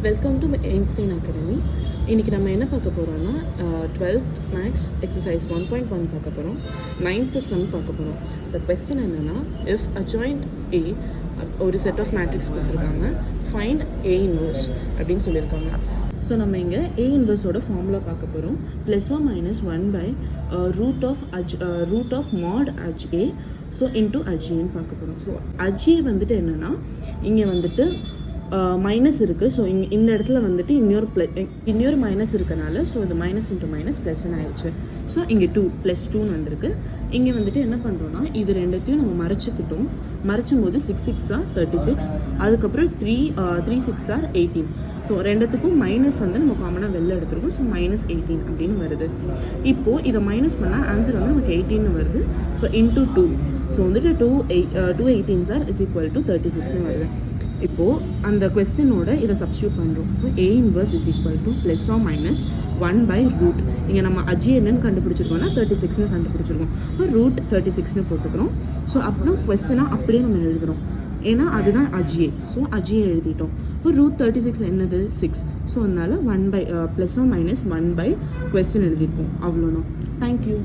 Welcome to Einstein academy. இன்றைக்கி நம்ம என்ன பார்க்க போகிறோம்னா 12th மேக்ஸ் எக்ஸசைஸ் 1.1 பார்க்க போகிறோம். 9th சம் பார்க்க போகிறோம். ஸோ கொஸ்டின் என்னென்னா, இஃப் அட்ஜாயிண்ட் ஏ ஒரு செட் ஆஃப் மேட்ரிக்ஸ் கொடுத்துருக்காங்க, ஃபைண்ட் ஏ இன்வர்ஸ் அப்படின்னு சொல்லியிருக்காங்க. ஸோ நம்ம இங்கே ஏ இன்வர்ஸோட ஃபார்முலா பார்க்க போகிறோம். +or - root of mod adj A so into அஜ்ஏன்னு பார்க்க போகிறோம். ஸோ அஜ்ஏ வந்துட்டு என்னென்னா, இங்கே வந்துட்டு மைனஸ் இருக்குது. ஸோ இந்த இடத்துல வந்துட்டு இன்னொரு மைனஸ் இருக்கனால ஸோ இது மைனஸ் இன்ட்டு மைனஸ் ப்ளஸ்ன்னு ஆயிடுச்சு. ஸோ இங்கே +2ன்னு வந்திருக்கு. இங்கே வந்துட்டு என்ன பண்ணுறோன்னா, இது ரெண்டுத்தையும் நம்ம மறைச்சிக்கிட்டோம். மறைச்சும் போது 6 6 ஆர் 36, அதுக்கப்புறம் 3 6 ஆர் 18. ஸோ ரெண்டுத்துக்கும் மைனஸ் வந்து நம்ம காமனாக வெளில எடுத்துருக்கோம். ஸோ -18 அப்படின்னு வருது. இப்போது இதை மைனஸ் பண்ணால் ஆன்சர் வந்து நமக்கு 18 வருது. So into 2. ஸோ வந்துட்டு 2 18s are is equal to 36ன்னு வருது. இப்போது அந்த கொஸ்டினோட இதை சப்ஸ்டியூட் பண்ணுறோம். இப்போ A inverse is equal to +or-1/√. இங்கே நம்ம அஜ்ஜே என்னன்னு கண்டுபிடிச்சிருக்கோம்னா 36ன்னு கண்டுபிடிச்சிருக்கோம். இப்போ √36ன்னு போட்டுக்கிறோம். ஸோ அப்புறம் கொஸ்டினாக அப்படியே நம்ம எழுதுகிறோம், ஏன்னா அதுதான் அஜ்ஜே. ஸோ அஜ்ஜே எழுதிட்டோம். இப்போ √36 என்னது 6. ஸோ அதனால +or - 1 கொஸ்டின் எழுதியிருக்கோம். அவ்வளோதான். தேங்க்யூ.